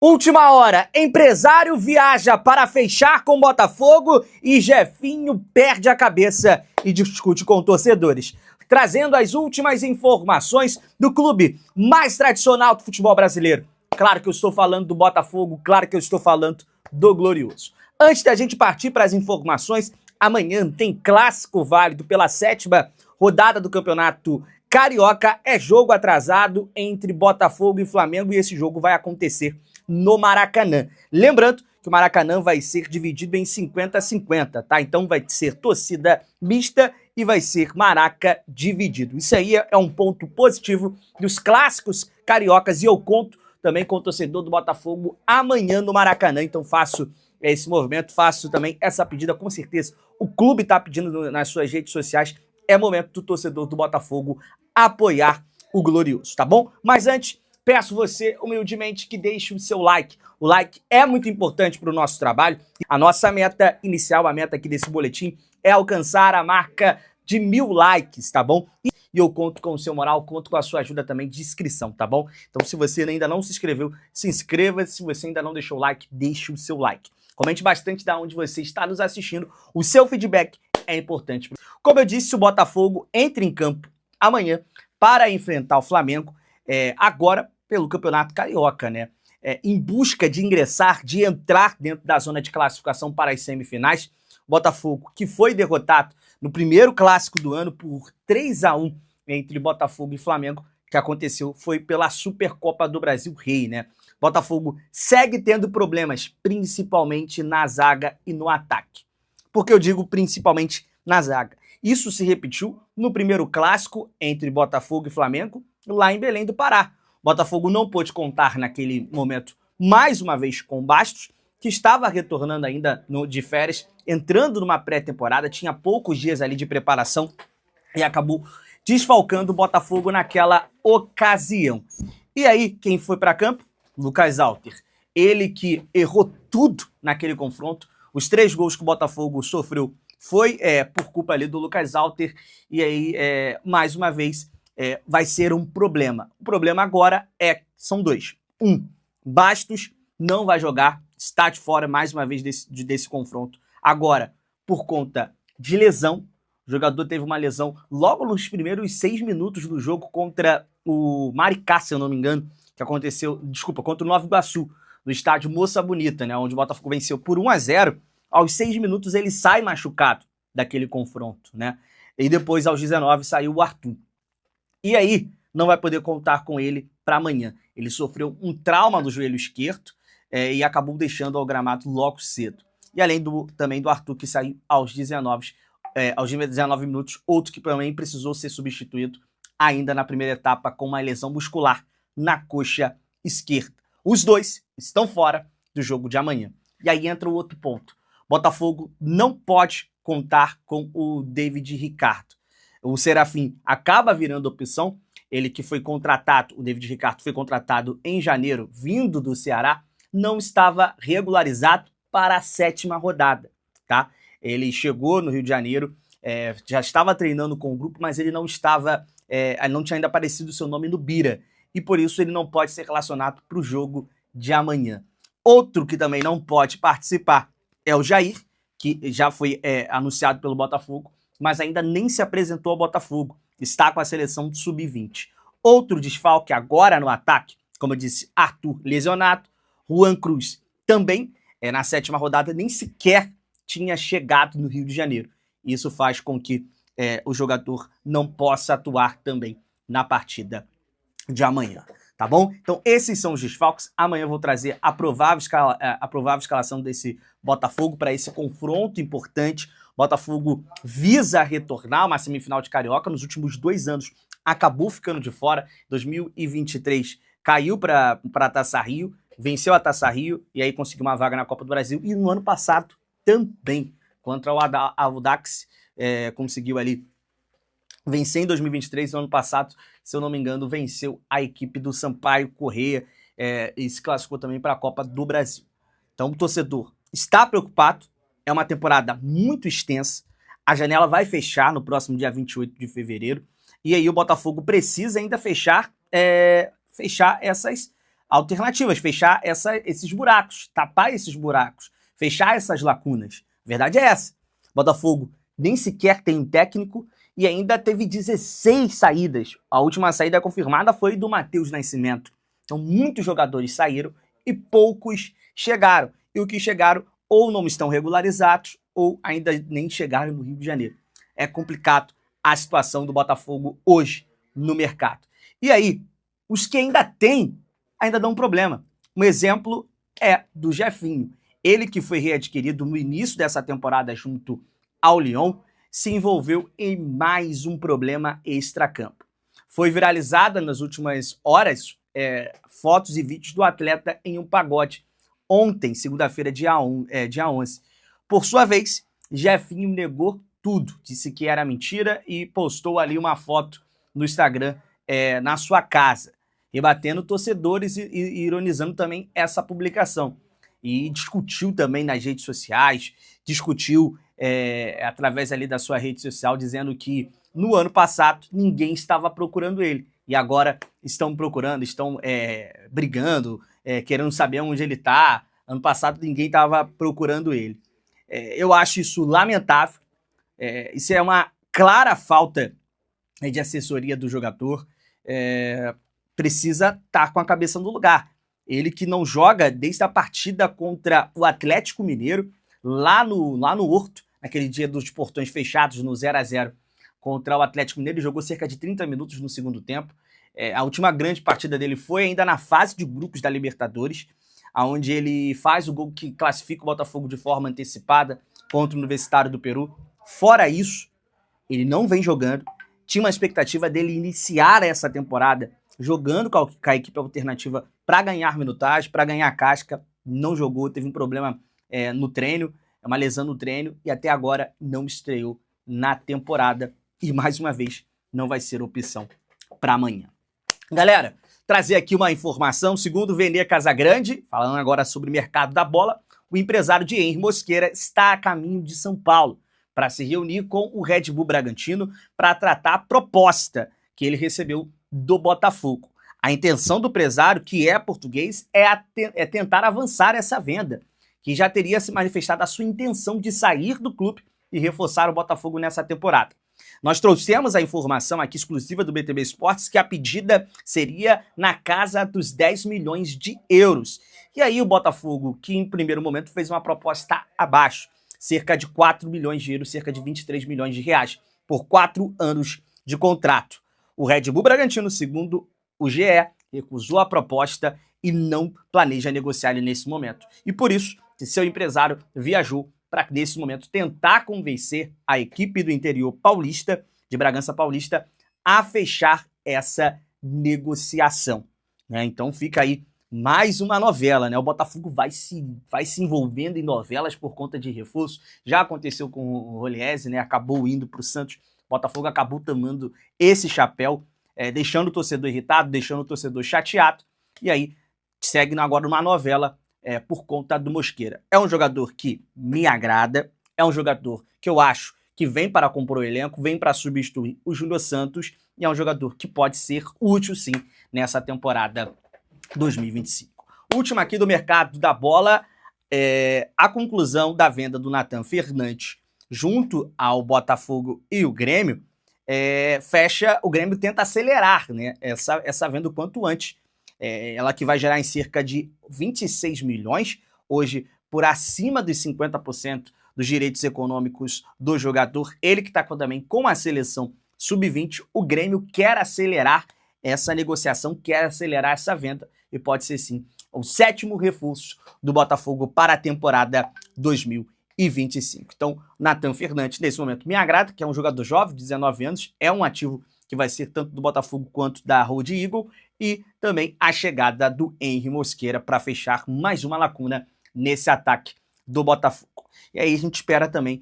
Última hora, empresário viaja para fechar com Botafogo e Jefinho perde a cabeça e discute com torcedores. Trazendo as últimas informações do clube mais tradicional do futebol brasileiro. Claro que eu estou falando do Botafogo, claro que eu estou falando do Glorioso. Antes da gente partir para as informações, amanhã tem clássico válido pela 7ª rodada do Campeonato Carioca. É jogo atrasado entre Botafogo e Flamengo e esse jogo vai acontecer no Maracanã. Lembrando que o Maracanã vai ser dividido em 50-50, tá? Então vai ser torcida mista e vai ser Maraca dividido. Isso aí é um ponto positivo dos clássicos cariocas e eu conto também com o torcedor do Botafogo amanhã no Maracanã. Então faço esse movimento, faço também essa pedida, com certeza. O clube tá pedindo nas suas redes sociais, é momento do torcedor do Botafogo apoiar o Glorioso, tá bom? Mas antes, peço você, humildemente, que deixe o seu like. O like é muito importante para o nosso trabalho. A nossa meta inicial, a meta aqui desse boletim, é alcançar a marca de 1000 likes, tá bom? E eu conto com o seu moral, conto com a sua ajuda também de inscrição, tá bom? Então, se você ainda não se inscreveu, se inscreva. Se você ainda não deixou o like, deixe o seu like. Comente bastante da onde você está nos assistindo. O seu feedback é importante. Como eu disse, o Botafogo entra em campo amanhã para enfrentar o Flamengo, agora pelo Campeonato Carioca, né? Em busca de ingressar, de entrar dentro da zona de classificação para as semifinais. Botafogo, que foi derrotado no primeiro clássico do ano por 3-1 entre Botafogo e Flamengo, que aconteceu, foi pela Supercopa do Brasil Rei, né? Botafogo segue tendo problemas, principalmente na zaga e no ataque. Por que eu digo principalmente na zaga? Isso se repetiu no primeiro clássico entre Botafogo e Flamengo, lá em Belém do Pará. Botafogo não pôde contar naquele momento mais uma vez com Bastos, que estava retornando ainda de férias, entrando numa pré-temporada, tinha poucos dias ali de preparação e acabou desfalcando o Botafogo naquela ocasião. E aí, quem foi para campo? Lucas Alter. Ele que errou tudo naquele confronto. Os 3 gols que o Botafogo sofreu foi por culpa ali do Lucas Alter. E aí, mais uma vez, vai ser um problema. O problema agora são 2. Bastos não vai jogar, está de fora mais uma vez desse confronto. Agora, por conta de lesão, o jogador teve uma lesão logo nos primeiros 6 minutos do jogo contra o Maricá, se eu não me engano, que aconteceu, contra o Nova Iguaçu, no estádio Moça Bonita, né, onde o Botafogo venceu por 1-0. Aos 6 minutos ele sai machucado daquele confronto, né? E depois, aos 19, saiu o Arthur. E aí, não vai poder contar com ele para amanhã. Ele sofreu um trauma no joelho esquerdo e acabou deixando ao gramado logo cedo. E além também do Arthur, que saiu aos 19 minutos, outro que também precisou ser substituído ainda na primeira etapa com uma lesão muscular na coxa esquerda. Os 2 estão fora do jogo de amanhã. E aí entra o outro ponto. Botafogo não pode contar com o David Ricardo. O Serafim acaba virando opção, ele que foi contratado, o David Ricardo foi contratado em janeiro, vindo do Ceará, não estava regularizado para a 7ª rodada, tá? Ele chegou no Rio de Janeiro, já estava treinando com o grupo, mas ele não estava, não tinha ainda aparecido o seu nome no Bira, e por isso ele não pode ser relacionado para o jogo de amanhã. Outro que também não pode participar é o Jair, que já foi anunciado pelo Botafogo, mas ainda nem se apresentou ao Botafogo. Está com a seleção de sub-20. Outro desfalque agora no ataque, como eu disse, Arthur lesionado, Juan Cruz também, na 7ª rodada, nem sequer tinha chegado no Rio de Janeiro. Isso faz com que o jogador não possa atuar também na partida de amanhã. Tá bom? Então esses são os desfalques. Amanhã eu vou trazer a provável escalação desse Botafogo para esse confronto importante. Botafogo visa retornar a uma semifinal de Carioca. Nos últimos 2 anos acabou ficando de fora. 2023 caiu para a Taça Rio, venceu a Taça Rio e aí conseguiu uma vaga na Copa do Brasil. E no ano passado também, contra o Audax, conseguiu ali vencer em 2023. No ano passado, se eu não me engano, venceu a equipe do Sampaio Corrêa e se classificou também para a Copa do Brasil. Então o torcedor está preocupado. É uma temporada muito extensa. A janela vai fechar no próximo dia 28 de fevereiro. E aí o Botafogo precisa ainda fechar essas alternativas, fechar esses buracos, tapar esses buracos, fechar essas lacunas. A verdade é essa. Botafogo nem sequer tem um técnico e ainda teve 16 saídas. A última saída confirmada foi do Matheus Nascimento. Então muitos jogadores saíram e poucos chegaram. E os que chegaram ou não estão regularizados ou ainda nem chegaram no Rio de Janeiro. É complicado a situação do Botafogo hoje no mercado. E aí, os que ainda têm, ainda dão um problema. Um exemplo é do Jefinho. Ele que foi readquirido no início dessa temporada junto ao Lyon, se envolveu em mais um problema extracampo. Foi viralizada nas últimas horas fotos e vídeos do atleta em um pagode. Ontem, segunda-feira, dia 11. Por sua vez, Jefinho negou tudo, disse que era mentira e postou ali uma foto no Instagram na sua casa, rebatendo torcedores e ironizando também essa publicação. E discutiu também nas redes sociais, discutiu através ali da sua rede social, dizendo que no ano passado ninguém estava procurando ele. E agora estão procurando, estão brigando, querendo saber onde ele está. Ano passado ninguém estava procurando ele. Eu acho isso lamentável. Isso é uma clara falta de assessoria do jogador. Precisa estar com a cabeça no lugar. Ele que não joga desde a partida contra o Atlético Mineiro, lá no Horto, naquele dia dos portões fechados, no 0-0 contra o Atlético Mineiro. Ele jogou cerca de 30 minutos no segundo tempo. A última grande partida dele foi ainda na fase de grupos da Libertadores, onde ele faz o gol que classifica o Botafogo de forma antecipada contra o Universitário do Peru. Fora isso, ele não vem jogando. Tinha uma expectativa dele iniciar essa temporada jogando com a equipe alternativa para ganhar minutagem, para ganhar casca. Não jogou, teve um problema no treino, uma lesão no treino, e até agora não estreou na temporada. E mais uma vez, não vai ser opção para amanhã. Galera, trazer aqui uma informação. Segundo o Vene Casagrande, falando agora sobre o mercado da bola, o empresário de Henry Mosqueira está a caminho de São Paulo para se reunir com o Red Bull Bragantino para tratar a proposta que ele recebeu do Botafogo. A intenção do empresário, que é português, é tentar avançar essa venda, que já teria se manifestado a sua intenção de sair do clube e reforçar o Botafogo nessa temporada. Nós trouxemos a informação aqui exclusiva do BTB Esportes que a pedida seria na casa dos 10 milhões de euros. E aí o Botafogo, que em primeiro momento fez uma proposta abaixo, cerca de 4 milhões de euros, cerca de 23 milhões de reais, por 4 anos de contrato. O Red Bull Bragantino, segundo o GE, recusou a proposta e não planeja negociar ele nesse momento. E por isso, seu empresário viajou para, nesse momento, tentar convencer a equipe do interior paulista, de Bragança Paulista, a fechar essa negociação. Então fica aí mais uma novela, O Botafogo vai se envolvendo em novelas por conta de reforço. Já aconteceu com o Roliese, acabou indo para o Santos. O Botafogo acabou tomando esse chapéu, deixando o torcedor irritado, deixando o torcedor chateado. E aí segue agora uma novela por conta do Mosqueira. É um jogador que me agrada, é um jogador que eu acho que vem para compor o elenco, vem para substituir o Júnior Santos, e é um jogador que pode ser útil sim nessa temporada 2025. Última aqui do mercado da bola, a conclusão da venda do Nathan Fernandes junto ao Botafogo e o Grêmio, o Grêmio tenta acelerar essa venda o quanto antes. Ela que vai gerar em cerca de 26 milhões, hoje por acima dos 50% dos direitos econômicos do jogador. Ele que está também com a seleção sub-20, o Grêmio quer acelerar essa negociação, quer acelerar essa venda e pode ser sim o 7º reforço do Botafogo para a temporada 2025. Então, Nathan Fernandes, nesse momento, me agrada, que é um jogador jovem, 19 anos, é um ativo que vai ser tanto do Botafogo quanto da Road Eagle, e também a chegada do Henry Mosqueira para fechar mais uma lacuna nesse ataque do Botafogo. E aí a gente espera também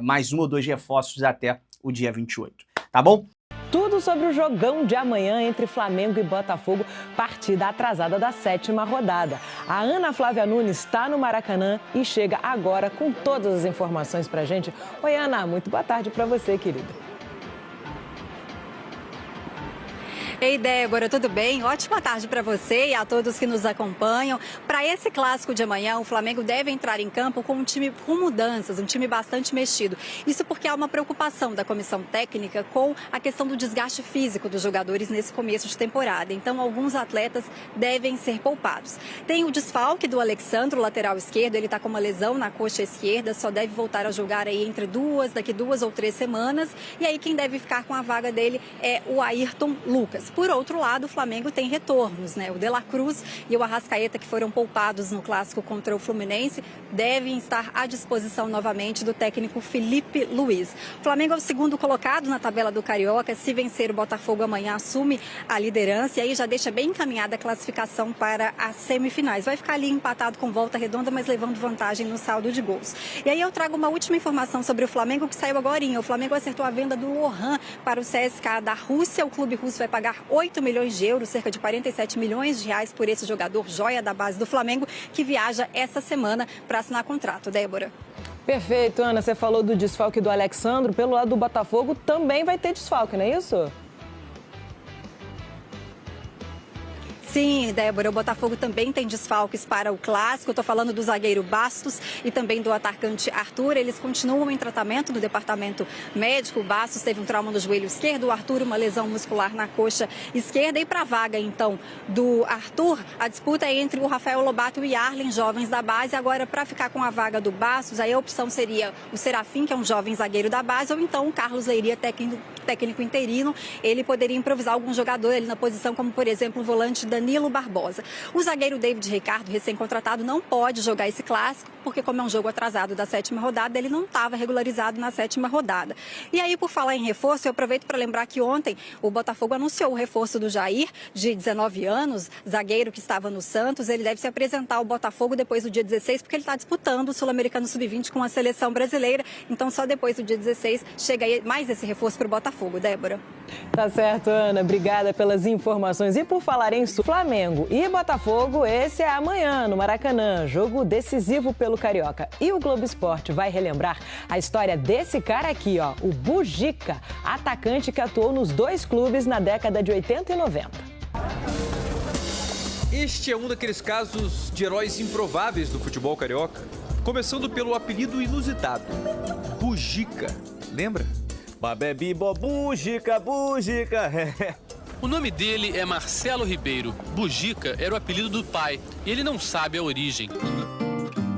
mais 1 ou 2 reforços até o dia 28, tá bom? Tudo sobre o jogão de amanhã entre Flamengo e Botafogo, partida atrasada da 7ª rodada. A Ana Flávia Nunes está no Maracanã e chega agora com todas as informações pra gente. Oi, Ana, muito boa tarde para você, querida. Ei, Débora, tudo bem? Ótima tarde para você e a todos que nos acompanham. Para esse clássico de amanhã, o Flamengo deve entrar em campo com um time com mudanças, um time bastante mexido. Isso porque há uma preocupação da comissão técnica com a questão do desgaste físico dos jogadores nesse começo de temporada. Então, alguns atletas devem ser poupados. Tem o desfalque do Alexandro, lateral esquerdo. Ele está com uma lesão na coxa esquerda, só deve voltar a jogar aí daqui 2 ou 3 semanas. E aí, quem deve ficar com a vaga dele é o Ayrton Lucas. Por outro lado, o Flamengo tem retornos, né? O De La Cruz e o Arrascaeta, que foram poupados no clássico contra o Fluminense, devem estar à disposição novamente do técnico Felipe Luiz. O Flamengo é o segundo colocado na tabela do Carioca. Se vencer o Botafogo amanhã, assume a liderança e aí já deixa bem encaminhada a classificação para as semifinais. Vai ficar ali empatado com Volta Redonda, mas levando vantagem no saldo de gols. E aí eu trago uma última informação sobre o Flamengo que saiu agorinha. O Flamengo acertou a venda do Lohan para o CSKA da Rússia. O clube russo vai pagar 8 milhões de euros, cerca de 47 milhões de reais por esse jogador joia da base do Flamengo, que viaja essa semana para assinar contrato. Débora. Perfeito, Ana. Você falou do desfalque do Alexandro. Pelo lado do Botafogo também vai ter desfalque, não é isso? Sim, Débora, o Botafogo também tem desfalques para o clássico. Estou falando do zagueiro Bastos e também do atacante Arthur. Eles continuam em tratamento no departamento médico. O Bastos teve um trauma no joelho esquerdo, o Arthur uma lesão muscular na coxa esquerda. E para a vaga, então, do Arthur, a disputa é entre o Rafael Lobato e o Yarlen, jovens da base. Agora, para ficar com a vaga do Bastos, aí a opção seria o Serafim, que é um jovem zagueiro da base, ou então o Carlos Leiria, técnico interino. Ele poderia improvisar algum jogador ali na posição, como, por exemplo, o volante Danilo Barbosa. O zagueiro David Ricardo, recém-contratado, não pode jogar esse clássico, porque como é um jogo atrasado da 7ª rodada, ele não estava regularizado na 7ª rodada. E aí, por falar em reforço, eu aproveito para lembrar que ontem o Botafogo anunciou o reforço do Jair, de 19 anos, zagueiro que estava no Santos. Ele deve se apresentar ao Botafogo depois do dia 16, porque ele está disputando o Sul-Americano Sub-20 com a seleção brasileira. Então, só depois do dia 16 chega aí mais esse reforço para o Botafogo. Débora. Tá certo, Ana. Obrigada pelas informações. E por falar em Flamengo e Botafogo, esse é amanhã no Maracanã, jogo decisivo pelo Carioca. E o Globo Esporte vai relembrar a história desse cara aqui, ó, o Bugica, atacante que atuou nos 2 clubes na década de 80 e 90. Este é um daqueles casos de heróis improváveis do futebol carioca, começando pelo apelido inusitado, Bugica. Lembra? Babebi Bugica, Bugica. O nome dele é Marcelo Ribeiro. Bugica era o apelido do pai e ele não sabe a origem.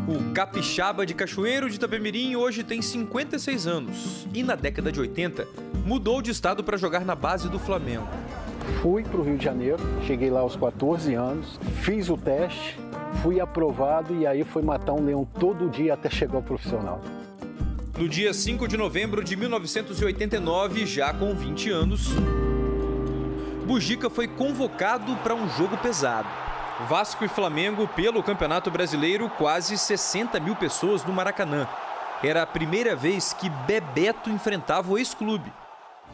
O capixaba de Cachoeiro de Itapemirim hoje tem 56 anos e na década de 80 mudou de estado para jogar na base do Flamengo. Fui para o Rio de Janeiro, cheguei lá aos 14 anos, fiz o teste, fui aprovado e aí fui matar um leão todo dia até chegar ao profissional. No dia 5 de novembro de 1989, já com 20 anos, Bugica foi convocado para um jogo pesado. Vasco e Flamengo pelo Campeonato Brasileiro, quase 60 mil pessoas no Maracanã. Era a primeira vez que Bebeto enfrentava o ex-clube.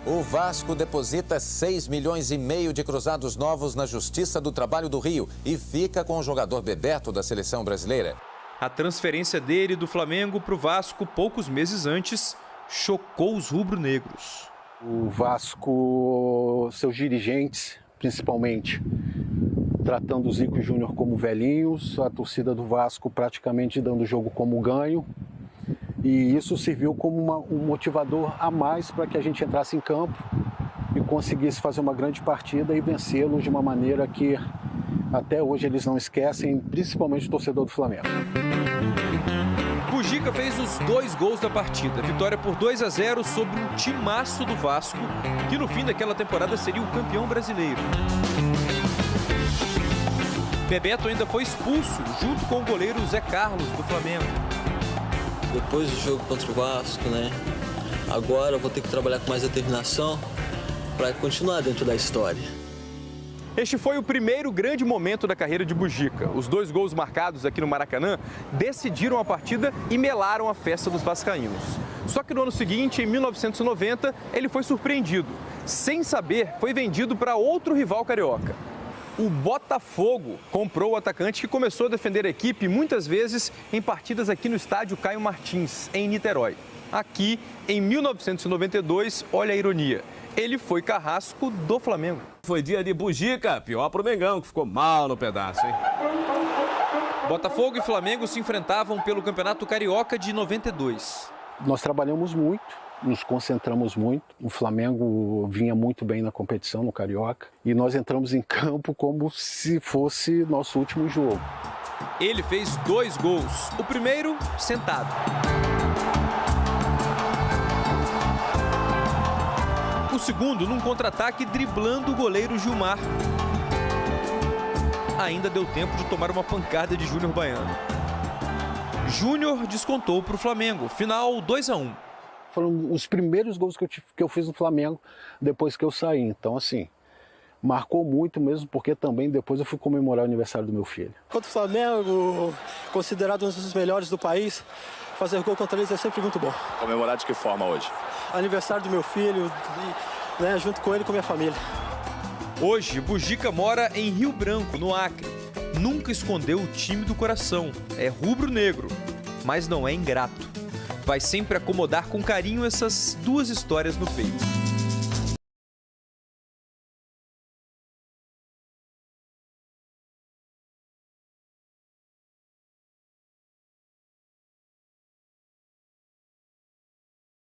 O Vasco deposita 6,5 milhões de cruzados novos na Justiça do Trabalho do Rio e fica com o jogador Bebeto da seleção brasileira. A transferência dele do Flamengo para o Vasco poucos meses antes chocou os rubro-negros. O Vasco, seus dirigentes, principalmente, tratando o Zico Júnior como velhinhos, a torcida do Vasco praticamente dando o jogo como ganho. E isso serviu como um motivador a mais para que a gente entrasse em campo e conseguisse fazer uma grande partida e vencê-los de uma maneira que até hoje eles não esquecem, principalmente o torcedor do Flamengo. Bugica fez os 2 gols da partida. Vitória por 2-0 sobre um timaço do Vasco, que no fim daquela temporada seria o campeão brasileiro. Bebeto ainda foi expulso, junto com o goleiro Zé Carlos, do Flamengo. Depois do jogo contra o Vasco, né? Agora eu vou ter que trabalhar com mais determinação para continuar dentro da história. Este foi o primeiro grande momento da carreira de Bugica. Os 2 gols marcados aqui no Maracanã decidiram a partida e melaram a festa dos vascaínos. Só que no ano seguinte, em 1990, ele foi surpreendido. Sem saber, foi vendido para outro rival carioca. O Botafogo comprou o atacante que começou a defender a equipe muitas vezes em partidas aqui no estádio Caio Martins, em Niterói. Aqui, em 1992, olha a ironia, ele foi carrasco do Flamengo. Foi dia de bugica, pior pro Mengão, que ficou mal no pedaço, hein? Botafogo e Flamengo se enfrentavam pelo Campeonato Carioca de 92. Nós trabalhamos muito, nos concentramos muito. O Flamengo vinha muito bem na competição, no Carioca. E nós entramos em campo como se fosse nosso último jogo. Ele fez 2 gols. O primeiro, sentado. O segundo, num contra-ataque, driblando o goleiro Gilmar. Ainda deu tempo de tomar uma pancada de Júnior Baiano. Júnior descontou para o Flamengo. Final 2-1. Foram os primeiros gols que eu fiz no Flamengo depois que eu saí. Então, assim, marcou muito mesmo, porque também depois eu fui comemorar o aniversário do meu filho. Contra o Flamengo, considerado um dos melhores do país, fazer gol contra eles é sempre muito bom. Comemorar de que forma hoje? Aniversário do meu filho, né, junto com ele e com a minha família. Hoje, Bugica mora em Rio Branco, no Acre. Nunca escondeu o time do coração. É rubro-negro, mas não é ingrato. Vai sempre acomodar com carinho essas 2 histórias no peito.